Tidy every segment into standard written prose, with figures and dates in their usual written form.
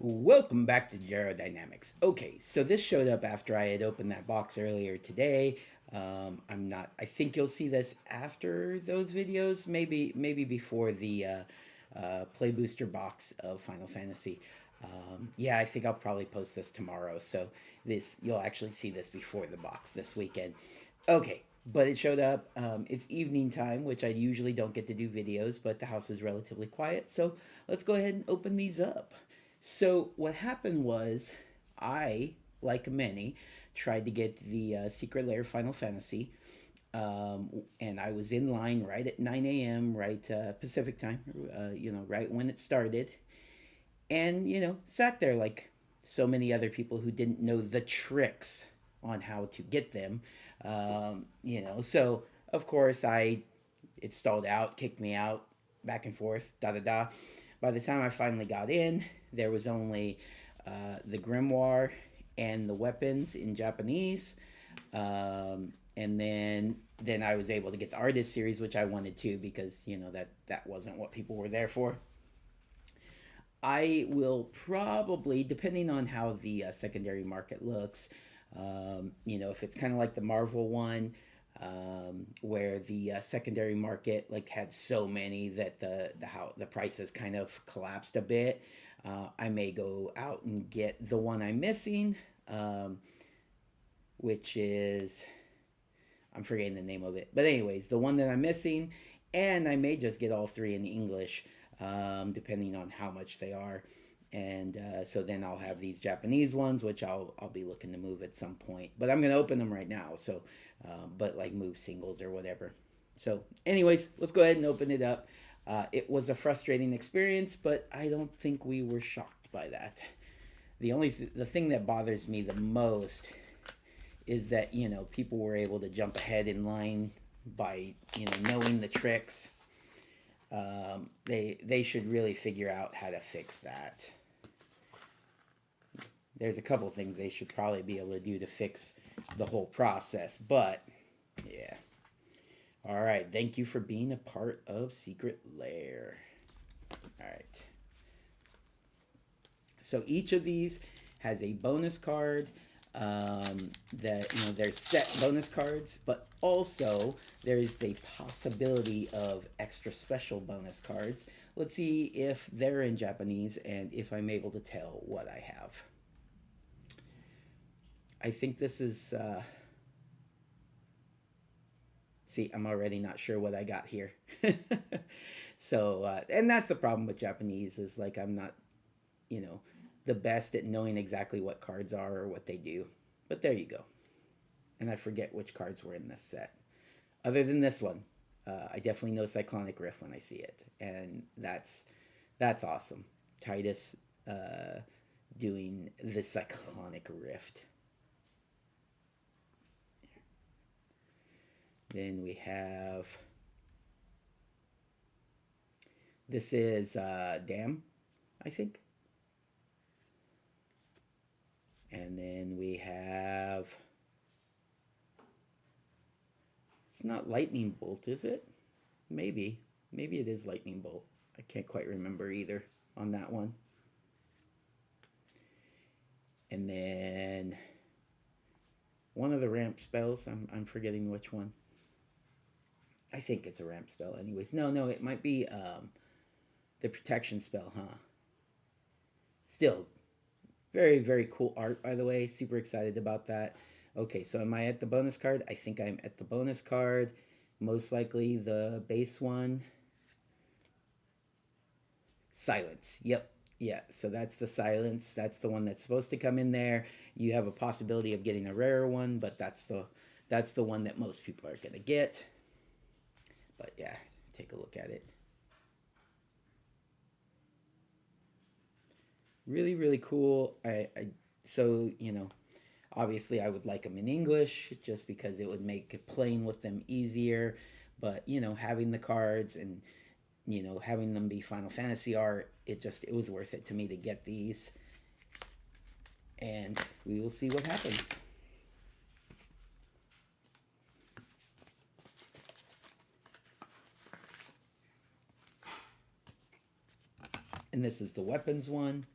Welcome back to Dynamics. Okay, so this showed up after I had opened that box earlier today. I'm not. I think you'll see this after those videos, maybe before the Play Booster box of Final Fantasy. Yeah, I think I'll probably post this tomorrow. So this you'll actually see this before the box this weekend. Okay, but it showed up. It's evening time, which I usually don't get to do videos, but the house is relatively quiet. So let's go ahead and open these up. So what happened was, I, like many, tried to get the Secret Lair Final Fantasy, and I was in line right at 9 a.m. right Pacific time, right when it started, and sat there like so many other people who didn't know the tricks on how to get them. So of course it stalled out, kicked me out, back and forth, da da da. By the time I finally got in, there was only the grimoire and the weapons in Japanese, and then I was able to get the artist series, which I wanted to because that wasn't what people were there for. I will probably, depending on how the secondary market looks, if it's kind of like the Marvel one, where the secondary market like had so many that the prices kind of collapsed a bit. I may go out and get the one I'm missing, which is, I'm forgetting the name of it. But anyways, the one that I'm missing, and I may just get all three in English, depending on how much they are. And so then I'll have these Japanese ones, which I'll be looking to move at some point. But I'm gonna open them right now. So, but like move singles or whatever. So, anyways, let's go ahead and open it up. It was a frustrating experience, but I don't think we were shocked by that. The thing that bothers me the most is that people were able to jump ahead in line by knowing the tricks. They should really figure out how to fix that. There's a couple things they should probably be able to do to fix the whole process, but yeah. All right, thank you for being a part of Secret Lair. All right. So each of these has a bonus card. There's set bonus cards, but also there is the possibility of extra special bonus cards. Let's see if they're in Japanese and if I'm able to tell what I have. I think this is. See, I'm already not sure what I got here. So, and that's the problem with Japanese is like I'm not, you know, the best at knowing exactly what cards are or what they do. But there you go. And I forget which cards were in this set. Other than this one, I definitely know Cyclonic Rift when I see it, and that's awesome. Titus doing the Cyclonic Rift. Then we have, this is Dam, I think. And then we have, it's not Lightning Bolt, is it? Maybe it is Lightning Bolt. I can't quite remember either on that one. And then one of the ramp spells, I'm forgetting which one. I think it's a ramp spell anyways. No, it might be the protection spell, huh? Still, very, very cool art, by the way. Super excited about that. Okay, so am I at the bonus card? I think I'm at the bonus card. Most likely the base one. Silence. Yep. Yeah, so that's the silence. That's the one that's supposed to come in there. You have a possibility of getting a rarer one, but that's the one that most people are going to get. But yeah, take a look at it. Really, really cool. So obviously I would like them in English just because it would make playing with them easier. But having the cards and having them be Final Fantasy art, it was worth it to me to get these. And we will see what happens. And this is the weapons one.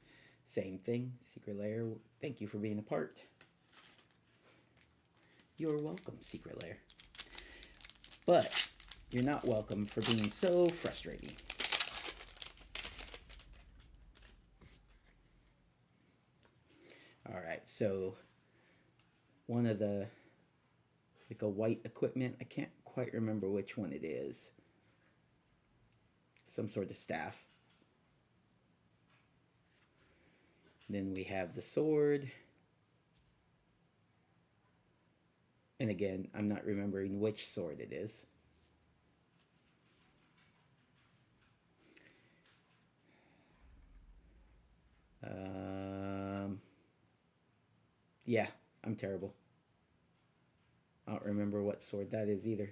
Same thing, Secret Lair. Thank you for being a part. You're welcome, Secret Lair. But you're not welcome for being so frustrating. All right, so one of the, like a white equipment, I can't quite remember which one it is. Some sort of staff. Then we have the sword. And again, I'm not remembering which sword it is. Yeah, I'm terrible. I don't remember what sword that is either.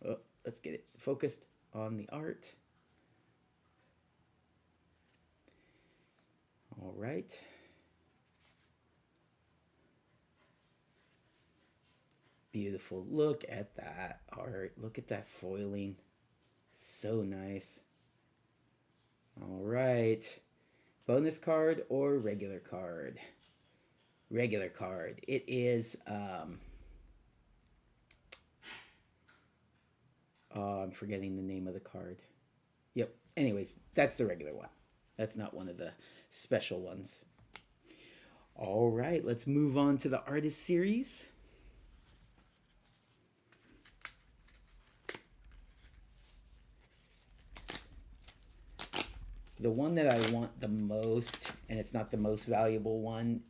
Oh, let's get it focused on the art. All right. Beautiful. Look at that art. Look at that foiling. So nice. All right. Bonus card or regular card? Regular card. It is, oh, I'm forgetting the name of the card. Yep. Anyways, that's the regular one. That's not one of the special ones. All right, let's move on to the artist series. The one that I want the most, and it's not the most valuable one,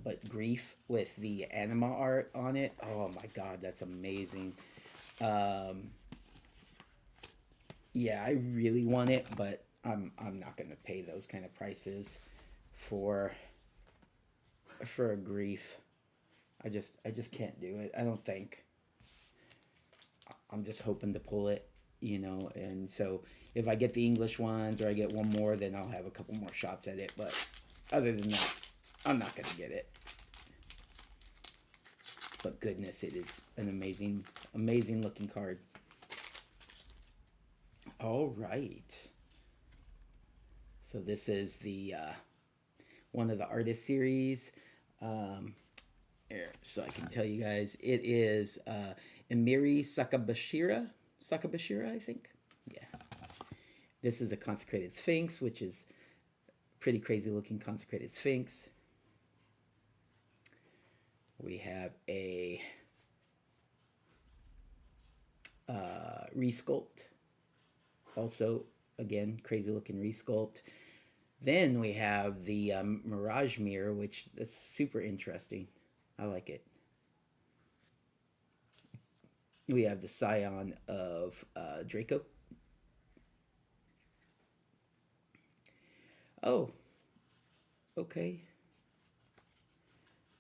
but Grief with the anima art on it. Oh my god, that's amazing. Yeah, I really want it, but I'm not gonna pay those kind of prices for a Grief. I just can't do it. I don't think. I'm just hoping to pull it, and so if I get the English ones or I get one more, then I'll have a couple more shots at it. But other than that, I'm not gonna get it. But goodness, it is an amazing, amazing looking card. All right. So this is the one of the artist series. Here, so I can tell you guys, it is Emiri Sakabashira, I think. Yeah. This is a consecrated sphinx, which is pretty crazy looking consecrated sphinx. We have a resculpt. Also, again, crazy looking resculpt. Then we have the Mirage Mirror, which is super interesting. I like it. We have the Scion of Draco. Oh, okay.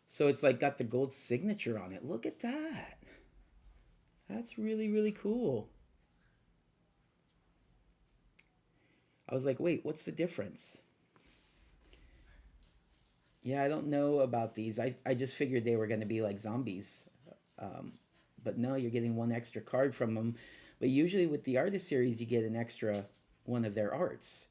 So it's like got the gold signature on it. Look at that. That's really, really cool. I was like, wait, what's the difference? Yeah, I don't know about these. I just figured they were going to be like zombies. Um, but no, you're getting one extra card from them. But usually with the artist series, you get an extra one of their arts.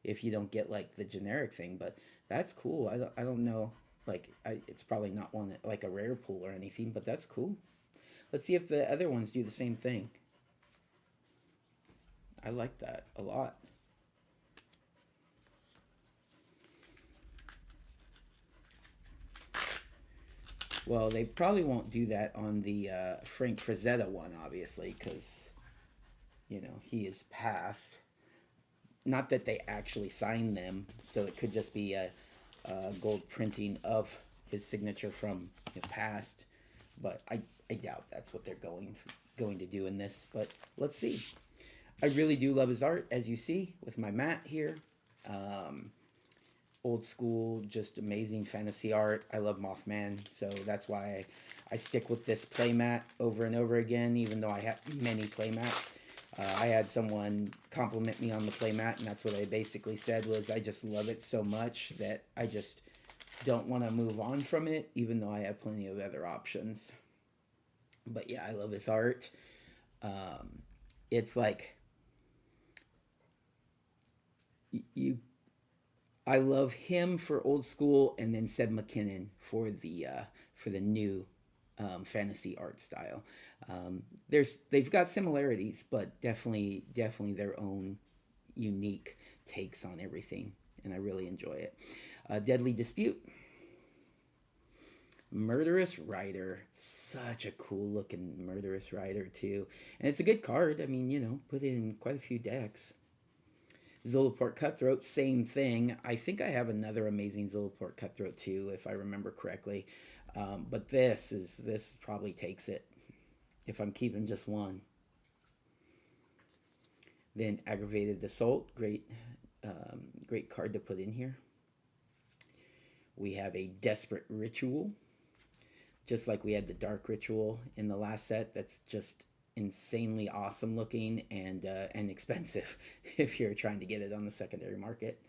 If you don't get like the generic thing, but that's cool. I don't know. Like, it's probably not one that, like a rare pull or anything, but that's cool. Let's see if the other ones do the same thing. I like that a lot. Well, they probably won't do that on the Frank Frazetta one, obviously, because, he is passed. Not that they actually signed them, so it could just be a gold printing of his signature from the past. But I doubt that's what they're going to do in this. But let's see. I really do love his art, as you see, with my mat here. Old school, just amazing fantasy art. I love Mothman, so that's why I stick with this playmat over and over again, even though I have many playmats. I had someone compliment me on the playmat, and that's what I basically said was I just love it so much that I just don't want to move on from it, even though I have plenty of other options. But yeah, I love his art. It's like you I love him for old school, and then Seb McKinnon for the new fantasy art style. They've got similarities, but definitely their own unique takes on everything, and I really enjoy it. Deadly Dispute, Murderous Rider, such a cool looking Murderous Rider too, and it's a good card. I mean, put it in quite a few decks. Zolaport Cutthroat, same thing. I think I have another amazing Zolaport Cutthroat too, if I remember correctly. But this probably takes it if I'm keeping just one. Then Aggravated Assault, great card to put in here. We have a Desperate Ritual, just like we had the Dark Ritual in the last set. That's just insanely awesome looking and expensive if you're trying to get it on the secondary market.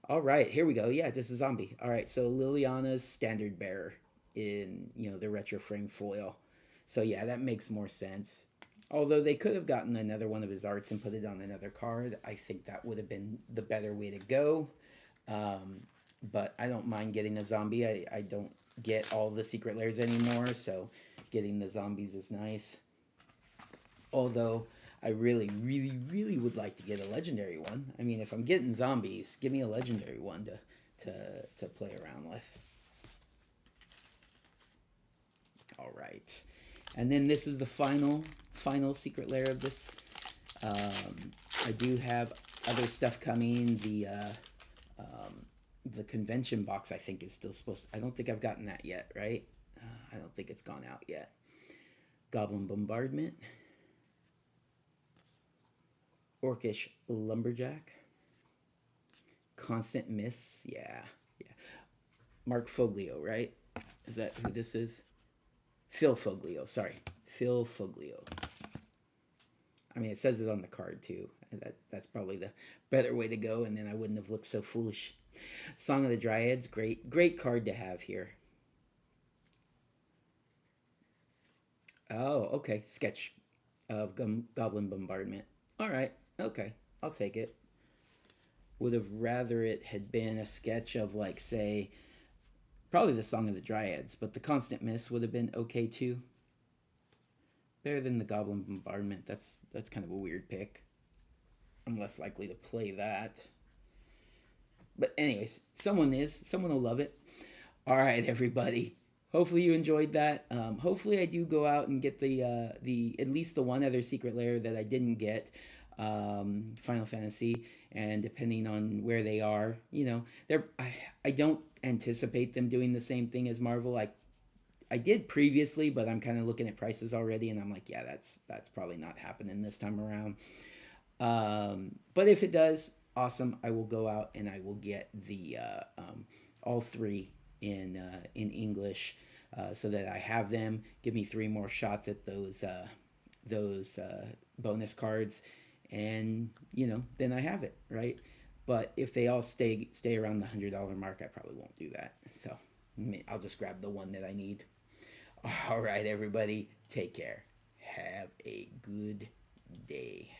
All right, here we go. Yeah, just a zombie. All right, so Liliana's Standard Bearer in the retro frame foil. So yeah, that makes more sense. Although they could have gotten another one of his arts and put it on another card, I think that would have been the better way to go. But I don't mind getting a zombie. I don't get all the secret layers anymore, so getting the zombies is nice. Although I really would like to get a legendary one. I mean, if I'm getting zombies, give me a legendary one to play around with. All right, and then this is the final secret layer of this. I do have other stuff coming. The convention box I think is still supposed to, I don't think I've gotten that yet, right? I don't think it's gone out yet. Goblin Bombardment, Orcish Lumberjack, Constant Miss, yeah. Mark Foglio, right? Is that who this is? Phil Foglio, sorry. Phil Foglio. I mean, it says it on the card too. That's probably the better way to go, and then I wouldn't have looked so foolish. Song of the Dryads, great card to have here. Oh, okay. Sketch of Goblin Bombardment. All right. Okay. I'll take it. Would have rather it had been a sketch of, like, say, probably the Song of the Dryads, but the Constant Miss would have been okay too. Better than the Goblin Bombardment. That's kind of a weird pick. I'm less likely to play that. But anyways, someone will love it. All right, everybody. Hopefully you enjoyed that. Hopefully I do go out and get the at least the one other secret layer that I didn't get, Final Fantasy, and depending on where they are, I don't anticipate them doing the same thing as Marvel. I did previously, but I'm kind of looking at prices already, and I'm like, yeah, that's probably not happening this time around. But if it does, awesome. I will go out and I will get the all three in English, so that I have them. Give me 3 more shots at those bonus cards, and then I have it, right. But if they all stay around the $100 mark, I probably won't do that. So I'll just grab the one that I need. All right, everybody, take care. Have a good day.